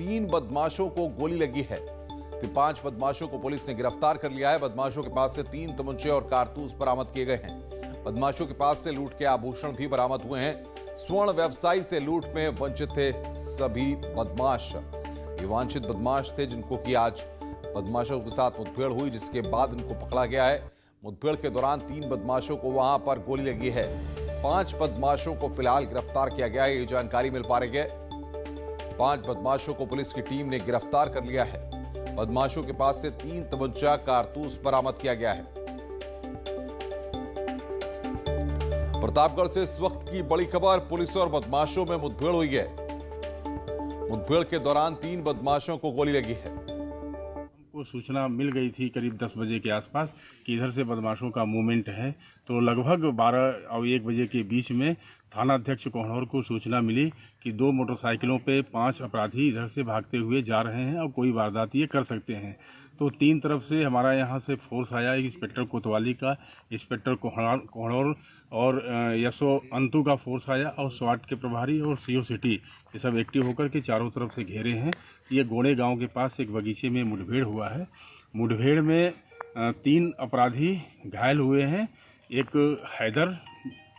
3 बदमाशों को गोली लगी है। तो 5 बदमाशों को पुलिस ने गिरफ्तार कर लिया है। बदमाशों के पास से 3 तमंचे और कारतूस बरामद किए गए हैं। बदमाशों के पास से लूट के आभूषण भी बरामद हुए हैं। स्वर्ण व्यवसायी से लूट में वंचित थे सभी बदमाश। ये वांछित बदमाश थे जिनको कि आज बदमाशों के साथ मुठभेड़ हुई, जिसके बाद इनको पकड़ा गया है। मुठभेड़ के दौरान 3 बदमाशों को वहां पर गोली लगी है। 5 बदमाशों को फिलहाल गिरफ्तार किया गया है, ये जानकारी मिल पा रही है। 5 बदमाशों को पुलिस की टीम ने गिरफ्तार कर लिया है। बदमाशों के पास से 3 तमंचा कारतूस बरामद किया गया है। प्रतापगढ़ से इस वक्त की बड़ी खबर, पुलिस और बदमाशों में मुठभेड़ हुई है। मुठभेड़ के दौरान 3 बदमाशों को गोली लगी है। हमको सूचना मिल गई थी करीब 10 बजे के आसपास कि इधर से बदमाशों का मूवमेंट है। तो लगभग 12 और 1 बजे के बीच में थाना अध्यक्ष कोहनौर को सूचना मिली कि 2 मोटरसाइकिलों पे 5 अपराधी इधर से भागते हुए जा रहे हैं और कोई वारदात ये कर सकते हैं। तो 3 तरफ से हमारा यहाँ से फोर्स आया, इंस्पेक्टर कोतवाली का, इंस्पेक्टर कोहनौर और यशो अंतु का फोर्स आया और स्वाट के प्रभारी और सीओ सिटी ये सब एक्टिव होकर के चारों तरफ से घेरे हैं। ये गोड़े गांव के पास एक बगीचे में मुठभेड़ हुआ है। मुठभेड़ में 3 अपराधी घायल हुए हैं। एक हैदर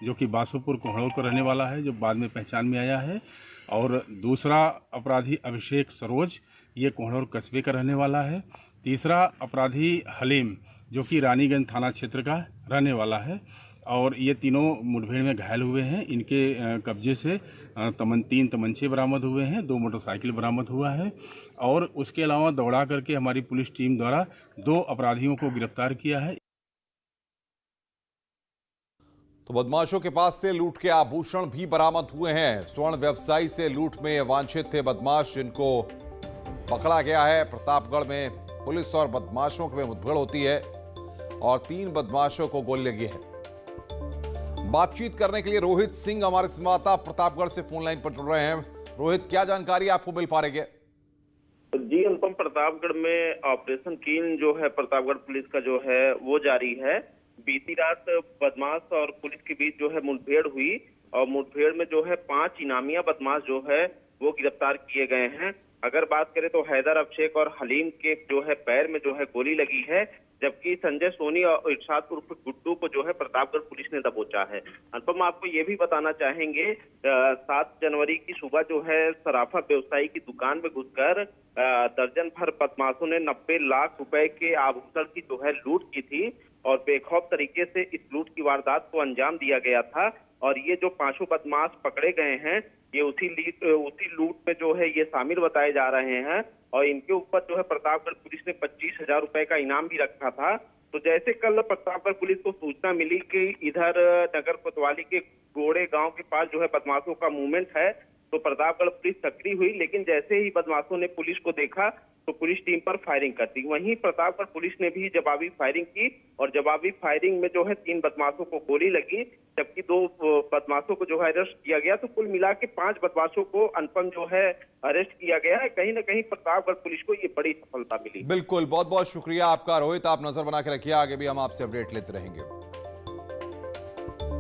जो कि बासुपुर कोहनौर का रहने वाला है, जो बाद में पहचान में आया है, और दूसरा अपराधी अभिषेक सरोज, ये कोहनौर कस्बे का रहने वाला है। तीसरा अपराधी हलीम जो कि रानीगंज थाना क्षेत्र का रहने वाला है, और ये तीनों मुठभेड़ में घायल हुए हैं। इनके कब्जे से 3 तमंचे बरामद हुए हैं, 2 मोटरसाइकिल बरामद हुआ है, और उसके अलावा दौड़ा करके हमारी पुलिस टीम द्वारा 2 अपराधियों को गिरफ्तार किया है। तो बदमाशों के पास से लूट के आभूषण भी बरामद हुए हैं। स्वर्ण व्यवसायी से लूट में वांछित थे बदमाश, जिनको पकड़ा गया है। प्रतापगढ़ में पुलिस और बदमाशों में मुठभेड़ होती है और 3 बदमाशों को गोली लगी है। बातचीत करने के लिए रोहित सिंह हमारे संवाददाता प्रतापगढ़ से फोन लाइन पर जुड़ रहे हैं। रोहित, क्या जानकारी आपको मिल पा रही है? जी अनुपम, प्रतापगढ़ में ऑपरेशन कीन जो है प्रतापगढ़ पुलिस का जो है वो जारी है। बीती रात बदमाश और पुलिस के बीच जो है मुठभेड़ हुई, और मुठभेड़ में जो है 5 इनामिया बदमाश जो है वो गिरफ्तार किए गए हैं। अगर बात करें तो हैदर, अभिषेक और हलीम के जो है पैर में जो है गोली लगी है, जबकि संजय सोनी और इरशाद उर्फ गुड्डू को जो है प्रतापगढ़ पुलिस ने दबोचा है। अनुपम, आपको ये भी बताना चाहेंगे 7 जनवरी की सुबह जो है सराफा व्यवसायी की दुकान में घुसकर दर्जन भर बदमाशों ने 90 लाख रुपए के आभूषण की जो है लूट की थी, और बेखौफ तरीके से इस लूट की वारदात को अंजाम दिया गया था। और ये जो 5 बदमाश पकड़े गए हैं, ये उसी लूट में जो है ये शामिल बताए जा रहे हैं, और इनके ऊपर जो है प्रतापगढ़ पुलिस ने 25,000 रुपए का इनाम भी रखा था। तो जैसे कल प्रतापगढ़ पुलिस को सूचना मिली कि इधर नगर कोतवाली के गोड़े गांव के पास जो है बदमाशों का मूवमेंट है, तो प्रतापगढ़ पुलिस सक्रिय हुई। लेकिन जैसे ही बदमाशों ने पुलिस को देखा तो पुलिस टीम पर फायरिंग कर दी। वहीं प्रतापगढ़ पुलिस ने भी जवाबी फायरिंग की, और जवाबी फायरिंग में जो है 3 बदमाशों को गोली लगी, जबकि 2 बदमाशों को जो है अरेस्ट किया गया। तो कुल मिला के 5 बदमाशों को अनुपम जो है अरेस्ट किया गया है। कहीं ना कहीं प्रतापगढ़ पुलिस को ये बड़ी सफलता मिली। बिल्कुल, बहुत बहुत शुक्रिया आपका रोहित। आप नजर बना के रखिए, आगे भी हम आपसे अपडेट लेते रहेंगे।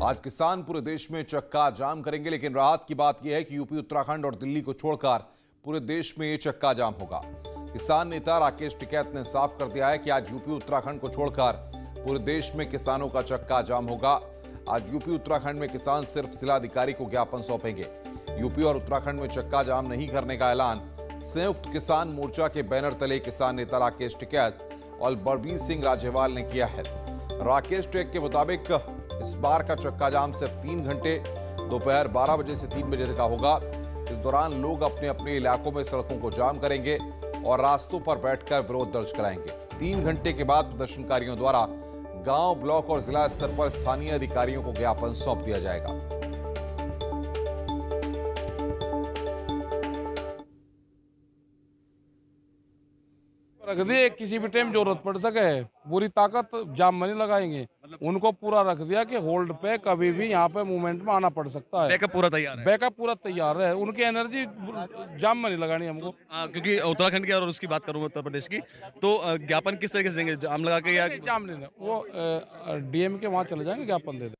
आज किसान पूरे देश में चक्का जाम करेंगे, लेकिन राहत की बात यह है कि यूपी, उत्तराखंड और दिल्ली को छोड़कर पूरे देश में ये चक्का जाम होगा। किसान नेता राकेश टिकैत ने साफ कर दिया है कि आज यूपी उत्तराखंड को छोड़कर पूरे देश में किसानों का चक्का जाम होगा। आज यूपी उत्तराखंड में किसान सिर्फ जिलाधिकारी को ज्ञापन सौंपेंगे। यूपी और उत्तराखंड में चक्का जाम नहीं करने का ऐलान संयुक्त किसान मोर्चा के बैनर तले किसान नेता राकेश टिकैत और बलबीर सिंह राजेवाल ने किया है। राकेश टिकैत के मुताबिक इस बार का चक्का जाम सिर्फ 3 घंटे दोपहर 12 बजे से 3 बजे का होगा। इस दौरान लोग अपने अपने इलाकों में सड़कों को जाम करेंगे और रास्तों पर बैठकर विरोध दर्ज कराएंगे। 3 घंटे के बाद प्रदर्शनकारियों द्वारा गांव, ब्लॉक और जिला स्तर पर स्थानीय अधिकारियों को ज्ञापन सौंप दिया जाएगा। रख दिए, किसी भी टाइम जरूरत पड़ सके पूरी ताकत जाम में नहीं लगाएंगे। उनको पूरा रख दिया कि होल्ड पे कभी भी यहाँ पे मूवमेंट में आना पड़ सकता है। बैकअप पूरा तैयार है। बैकअप पूरा तैयार है। उनकी एनर्जी जाम में नहीं लगानी हमको। क्योंकि उत्तराखंड की और उसकी बात करूँ उत्तर प्रदेश की, तो ज्ञापन किस तरीके से देंगे? जाम लगा के या जाम नहीं, वो डीएम के वहाँ चले जाएंगे, ज्ञापन दे दें।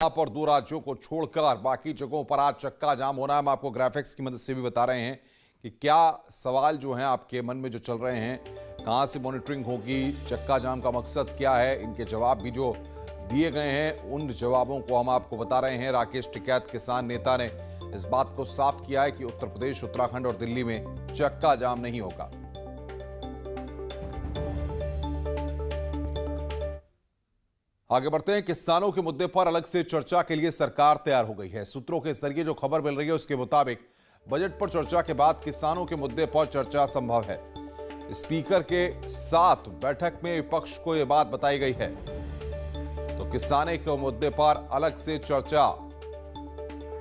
आप और 2 राज्यों को छोड़कर बाकी जगहों पर आज चक्का जाम होना है। हम आपको ग्राफिक्स की मदद से भी बता रहे हैं कि क्या सवाल जो हैं आपके मन में जो चल रहे हैं, कहां से मॉनिटरिंग होगी, चक्का जाम का मकसद क्या है, इनके जवाब भी जो दिए गए हैं उन जवाबों को हम आपको बता रहे हैं। राकेश टिकैत किसान नेता ने इस बात को साफ किया है कि उत्तर प्रदेश, उत्तराखंड और दिल्ली में चक्का जाम नहीं होगा। आगे बढ़ते हैं। किसानों के मुद्दे पर अलग से चर्चा के लिए सरकार तैयार हो गई है। सूत्रों के जरिए जो खबर मिल रही है उसके मुताबिक बजट पर चर्चा के बाद किसानों के मुद्दे पर चर्चा संभव है। स्पीकर के साथ बैठक में विपक्ष को यह बात बताई गई है, तो किसानों के मुद्दे पर अलग से चर्चा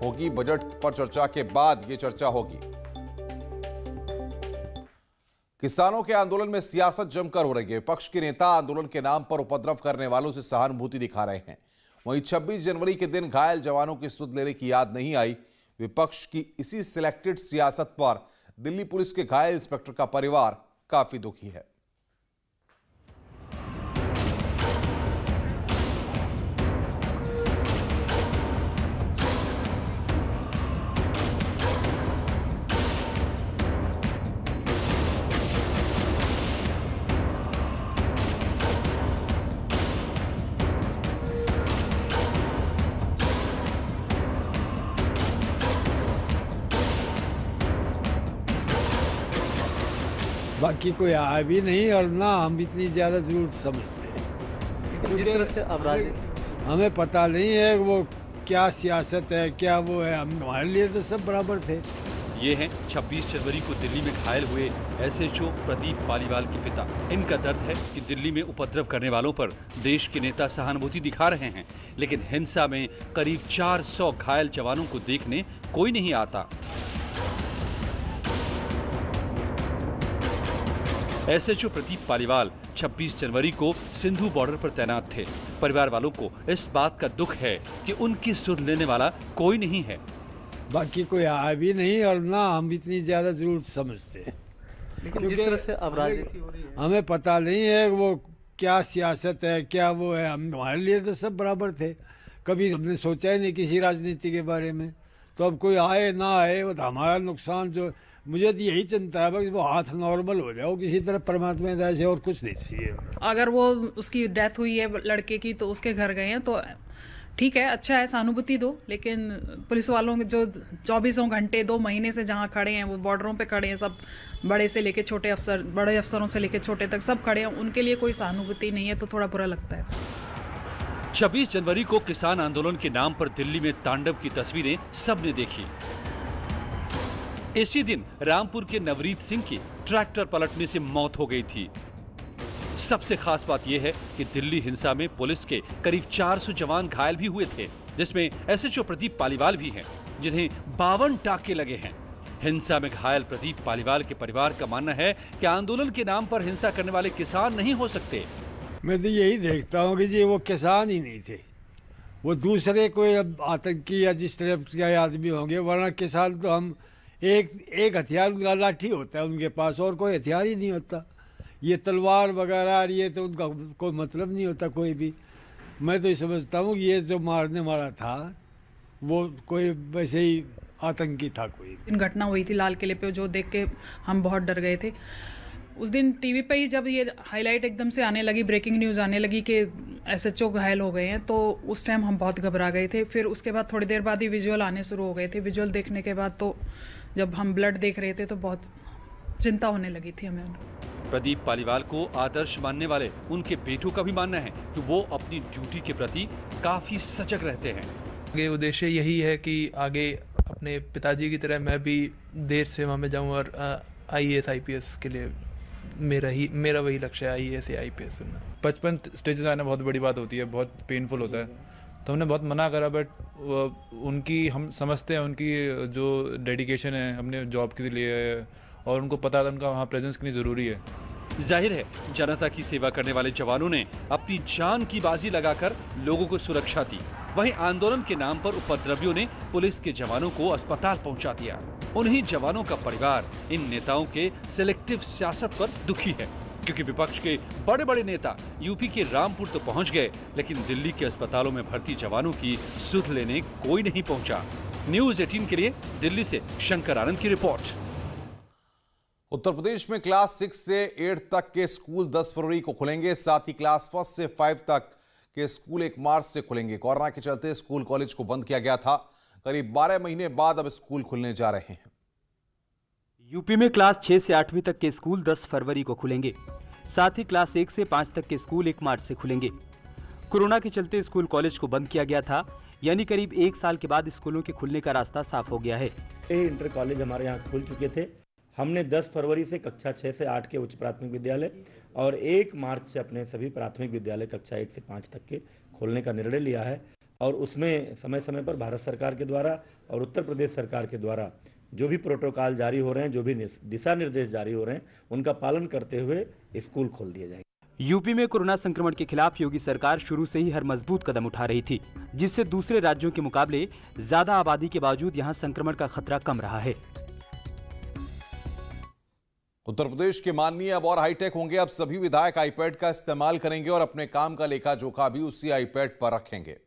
होगी। बजट पर चर्चा के बाद यह चर्चा होगी। किसानों के आंदोलन में सियासत जमकर हो रही है। विपक्ष के नेता आंदोलन के नाम पर उपद्रव करने वालों से सहानुभूति दिखा रहे हैं। वहीं 26 जनवरी के दिन घायल जवानों की सुध लेने की याद नहीं आई। विपक्ष की इसी सिलेक्टेड सियासत पर दिल्ली पुलिस के घायल इंस्पेक्टर का परिवार काफी दुखी है। बाकी कोई आया भी नहीं और ना हम इतनी ज़्यादा ज़रूरत समझते हैं। जिस तरह से अब राजनीति हमें पता नहीं है वो क्या सियासत है, क्या वो है। हमारे लिए तो सब बराबर थे। ये हैं 26 जनवरी को दिल्ली में घायल हुए एसएचओ प्रदीप पालीवाल के पिता। इनका दर्द है कि दिल्ली में उपद्रव करने वालों पर देश के नेता सहानुभूति दिखा रहे हैं, लेकिन हिंसा में करीब 400 घायल जवानों को देखने कोई नहीं आता। एसएचओ प्रदीप पालीवाल 26 जनवरी को सिंधु बॉर्डर पर तैनात थे। परिवार वालों को इस बात का दुख है कि उनकी सुध लेने वाला कोई नहीं है। बाकी कोई आया भी नहीं और ना हम इतनी ज़्यादा ज़रूरत समझते हैं। लेकिन जिस तरह से अब राजनीति हो रही है, हमें पता नहीं है वो क्या सियासत है, क्या वो है। हमारे लिए तो सब बराबर थे। कभी हमने सोचा ही नहीं किसी राजनीति के बारे में। तो अब कोई आए ना आए वो तो हमारा नुकसान। जो मुझे तो यही चिंता है बस वो हाथ नॉर्मल हो जाओ किसी तरह परमात्मा दया से, और कुछ नहीं चाहिए। अगर वो उसकी डेथ हुई है लड़के की तो उसके घर गए हैं तो ठीक है, अच्छा है, सहानुभूति दो। लेकिन पुलिस वालों जो 24 घंटे 2 महीने से जहाँ खड़े हैं, वो बॉर्डरों पे खड़े हैं, सब बड़े से लेके छोटे अफसर, बड़े अफसरों से लेके छोटे तक सब खड़े हैं, उनके लिए कोई सहानुभूति नहीं है तो थोड़ा बुरा लगता है। 26 जनवरी को किसान आंदोलन के नाम पर दिल्ली में तांडव की तस्वीरें सबने देखी। इसी दिन रामपुर के नवरीत सिंह की ट्रैक्टर पलटने से मौत हो गई थी। सबसे खास बात यह है कि दिल्ली हिंसा में पुलिस के करीब 400 जवान घायल भी हुए थे, जिसमें एसएचओ प्रदीप पालीवाल भी हैं, जिन्हें 52 टाके लगे हैं। हिंसा में घायल प्रदीप पालीवाल के परिवार का मानना है कि आंदोलन के नाम पर हिंसा करने वाले किसान नहीं हो सकते। मैं तो यही देखता हूँ कि जी वो किसान ही नहीं थे, वो दूसरे कोई आतंकी या जिस तरह के आदमी होंगे। वरना किसान तो हम एक हथियार, उनका लाठी होता है उनके पास, और कोई हथियार ही नहीं होता। ये तलवार वगैरह ये तो उनका कोई मतलब नहीं होता कोई भी। मैं तो ये समझता हूँ कि ये जो मारने वाला था वो कोई वैसे ही आतंकी था कोई। इन घटना हुई थी लाल किले पे, जो देख के हम बहुत डर गए थे। उस दिन टीवी पे ही जब ये हाईलाइट एकदम से आने लगी, ब्रेकिंग न्यूज़ आने लगी कि एसएचओ घायल हो गए हैं, तो उस टाइम हम बहुत घबरा गए थे। फिर उसके बाद थोड़ी देर बाद ही विजुअल आने शुरू हो गए थे। विजुअल देखने के बाद तो जब हम ब्लड देख रहे थे तो बहुत चिंता होने लगी थी हमें। प्रदीप पालीवाल को आदर्श मानने वाले उनके बेटों का भी मानना है कि वो अपनी ड्यूटी के प्रति काफी सजग रहते हैं। आगे उद्देश्य यही है कि आगे अपने पिताजी की तरह मैं भी देश सेवा में जाऊं और आईएएस आईपीएस के लिए मेरा वही लक्ष्य है, आईएएस या आईपीएस बनना। 55 स्टेजेस आना बहुत बड़ी बात होती है, बहुत पेनफुल होता है, तो हमने बहुत मना करा। बट उनकी हम समझते हैं उनकी जो डेडिकेशन है अपने जॉब के लिए, और उनको पता था उनका वहाँ प्रेजेंस कितनी ज़रूरी है। जाहिर है जनता की सेवा करने वाले जवानों ने अपनी जान की बाजी लगाकर लोगों को सुरक्षा दी। वहीं आंदोलन के नाम पर उपद्रवियों ने पुलिस के जवानों को अस्पताल पहुंचा दिया। उन्हीं जवानों का परिवार इन नेताओं के सिलेक्टिव सियासत पर दुखी है, क्योंकि विपक्ष के बड़े बड़े नेता यूपी के रामपुर तो पहुंच गए, लेकिन दिल्ली के अस्पतालों में भर्ती जवानों की सुध लेने कोई नहीं पहुंचा। न्यूज 18 के लिए दिल्ली से शंकर आनंद की रिपोर्ट। उत्तर प्रदेश में क्लास 6 से 8 तक के स्कूल 10 फरवरी को खुलेंगे। साथ ही क्लास 1 से 5 तक के स्कूल 1 मार्च से खुलेंगे। कोरोना के चलते स्कूल कॉलेज को बंद किया गया था। करीब 12 महीने बाद अब स्कूल खुलने जा रहे हैं। यूपी में क्लास 6 से 8वीं तक के स्कूल 10 फरवरी को खुलेंगे। साथ ही क्लास 1 से 5 तक के स्कूल 1 मार्च से खुलेंगे। कोरोना के चलते स्कूल कॉलेज को बंद किया गया था, यानी करीब 1 साल के बाद स्कूलों के खुलने का रास्ता साफ हो गया है। इंटर कॉलेज हमारे यहाँ खुल चुके थे। हमने 10 फरवरी से कक्षा 6 से 8 के उच्च प्राथमिक विद्यालय और 1 मार्च से अपने सभी प्राथमिक विद्यालय कक्षा 1 से 5 तक के खोलने का निर्णय लिया है। और उसमें समय समय पर भारत सरकार के द्वारा और उत्तर प्रदेश सरकार के द्वारा जो भी प्रोटोकॉल जारी हो रहे हैं, जो भी दिशा निर्देश जारी हो रहे हैं, उनका पालन करते हुए स्कूल खोल दिए जाएंगे। यूपी में कोरोना संक्रमण के खिलाफ योगी सरकार शुरू से ही हर मजबूत कदम उठा रही थी, जिससे दूसरे राज्यों के मुकाबले ज्यादा आबादी के बावजूद यहां संक्रमण का खतरा कम रहा है। उत्तर प्रदेश के माननीय अब और हाईटेक होंगे। अब सभी विधायक आईपैड का इस्तेमाल करेंगे और अपने काम का लेखा जोखा भी उसी आईपैड पर रखेंगे।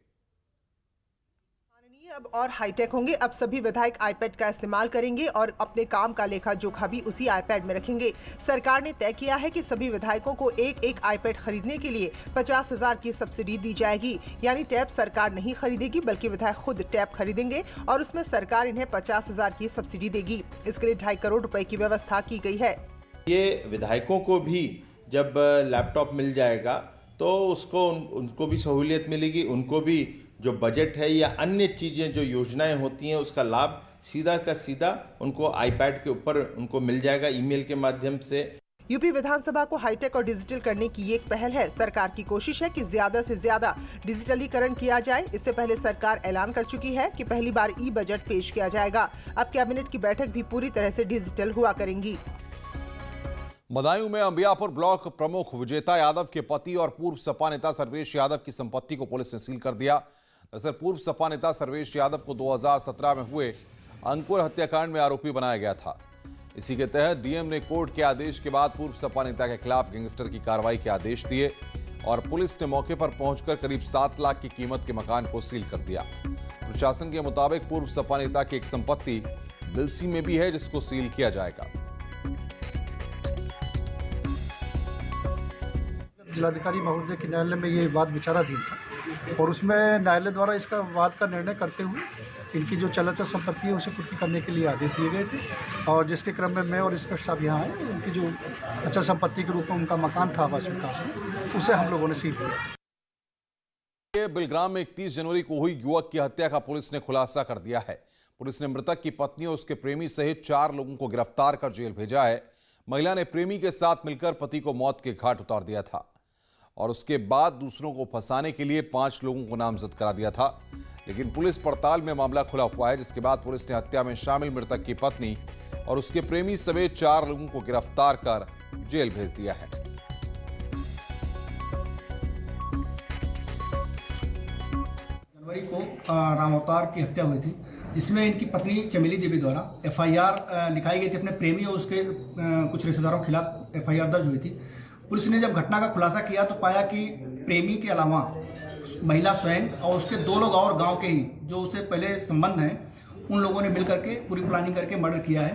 अब और हाईटेक होंगे। अब सभी विधायक आईपैड का इस्तेमाल करेंगे और अपने काम का लेखा जोखा भी उसी आईपैड में रखेंगे। सरकार ने तय किया है कि सभी विधायकों को एक आईपैड खरीदने के लिए 50,000 की सब्सिडी दी जाएगी। यानी टैब सरकार नहीं खरीदेगी, बल्कि विधायक खुद टैब खरीदेंगे और उसमें सरकार इन्हें 50,000 की सब्सिडी देगी। इसके लिए 2.5 करोड़ रुपए की व्यवस्था की गई है। ये विधायकों को भी जब लैपटॉप मिल जाएगा तो उसको उनको भी सहूलियत मिलेगी। उनको भी जो बजट है या अन्य चीज़ें जो योजनाएं होती हैं उसका लाभ सीधा का सीधा उनको आईपैड के ऊपर उनको मिल जाएगा, ईमेल के माध्यम से। यूपी विधानसभा को हाईटेक और डिजिटल करने की एक पहल है। सरकार की कोशिश है कि ज्यादा से ज्यादा डिजिटलीकरण किया जाए। इससे पहले सरकार ऐलान कर चुकी है कि पहली बार ई बजट पेश किया जाएगा। अब कैबिनेट की बैठक भी पूरी तरह से डिजिटल हुआ करेंगी। बदायूं में अंबियापुर ब्लॉक प्रमुख विजेता यादव के पति और पूर्व सपा नेता सर्वेश यादव की संपत्ति को पुलिस ने सील कर दिया। दरअसल पूर्व सपा नेता सर्वेश यादव को 2017 में हुए अंकुर हत्याकांड में आरोपी बनाया गया था। इसी के तहत डीएम ने कोर्ट के आदेश के बाद पूर्व सपा नेता के खिलाफ गैंगस्टर की कार्रवाई के आदेश दिए और पुलिस ने मौके पर पहुंचकर करीब 7 लाख की कीमत के मकान को सील कर दिया। प्रशासन के मुताबिक पूर्व सपा नेता की एक संपत्ति बिलसी में भी है, जिसको सील किया जाएगा। जिलाधिकारी महोदय के न्यायालय में ये वाद विचाराधीन था और उसमें न्यायालय द्वारा इसका वाद का निर्णय करते हुए इनकी जो चल संपत्ति है उसे कुर्की करने के लिए आदेश दिए गए थे। और जिसके क्रम में मैं और इंस्पेक्टर साहब यहाँ आए, उनकी जो अचल संपत्ति के रूप में उनका मकान था आवास विकास में, उसे हम लोगों ने सील किया। बिलग्राम में 31 जनवरी को हुई युवक की हत्या का पुलिस ने खुलासा कर दिया है। पुलिस ने मृतक की पत्नी और उसके प्रेमी सहित 4 लोगों को गिरफ्तार कर जेल भेजा है। महिला ने प्रेमी के साथ मिलकर पति को मौत के घाट उतार दिया था और उसके बाद दूसरों को फंसाने के लिए 5 लोगों को नामजद करा दिया था। लेकिन पुलिस पड़ताल में मामला खुला हुआ है, जिसके बाद पुलिस ने हत्या में शामिल मृतक की पत्नी और उसके प्रेमी समेत 4 लोगों को गिरफ्तार कर जेल भेज दिया है। जनवरी को राम अवतार की हत्या हुई थी, जिसमें इनकी पत्नी चमेली देवी द्वारा एफआईआर लिखाई गई थी। अपने प्रेमी और उसके कुछ रिश्तेदारों के खिलाफ एफआईआर दर्ज हुई थी। पुलिस ने जब घटना का खुलासा किया तो पाया कि प्रेमी के अलावा महिला स्वयं और उसके 2 लोग और गांव के ही जो उससे पहले संबंध हैं, उन लोगों ने मिलकर के पूरी प्लानिंग करके मर्डर किया है।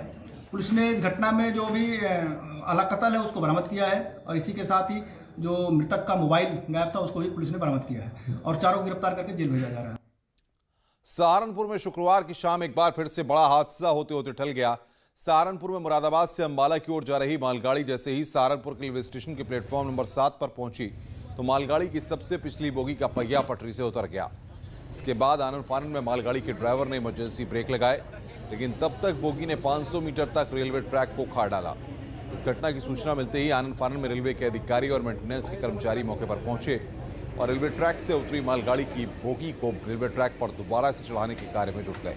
पुलिस ने इस घटना में जो भी अलाकतल है उसको बरामद किया है और इसी के साथ ही जो मृतक का मोबाइल गायब था उसको भी पुलिस ने बरामद किया है और 4 को गिरफ्तार करके जेल भेजा जा रहा है। सहारनपुर में शुक्रवार की शाम एक बार फिर से बड़ा हादसा होते होते टल गया। सहारनपुर में मुरादाबाद से अंबाला की ओर जा रही मालगाड़ी जैसे ही सहारनपुर के रेलवे स्टेशन के प्लेटफॉर्म नंबर 7 पर पहुंची तो मालगाड़ी की सबसे पिछली बोगी का पहिया पटरी से उतर गया। इसके बाद आनन फानन में मालगाड़ी के ड्राइवर ने इमरजेंसी ब्रेक लगाए, लेकिन तब तक बोगी ने 500 मीटर तक रेलवे ट्रैक को उखाड़ डाला। इस घटना की सूचना मिलते ही आनन फानन में रेलवे के अधिकारी और मेंटेनेंस के कर्मचारी मौके पर पहुंचे और रेलवे ट्रैक से उतरी मालगाड़ी की बोगी को रेलवे ट्रैक पर दोबारा से चढ़ाने के कार्य में जुट गए।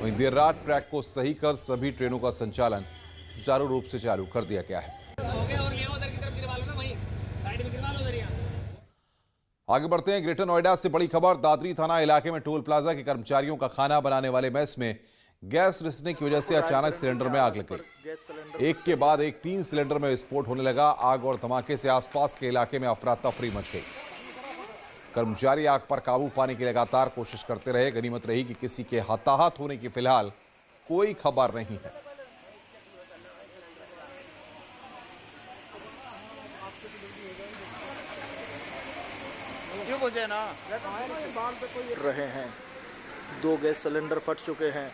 वहीं देर रात ट्रैक को सही कर सभी ट्रेनों का संचालन सुचारू रूप से चालू कर दिया गया है। आगे बढ़ते हैं। ग्रेटर नोएडा से बड़ी खबर। दादरी थाना इलाके में टोल प्लाजा के कर्मचारियों का खाना बनाने वाले मेस में गैस रिसने की वजह से अचानक सिलेंडर में आग लग गई। एक के बाद एक 3 सिलेंडर में विस्फोट होने लगा। आग और धमाके से आसपास के इलाके में अफरा तफरी मच गई। कर्मचारी आग पर काबू पाने की लगातार कोशिश करते रहे। गनीमत रही कि किसी के हताहत होने की फिलहाल कोई खबर नहीं है। रहे हैं 2 गैस सिलेंडर फट चुके हैं।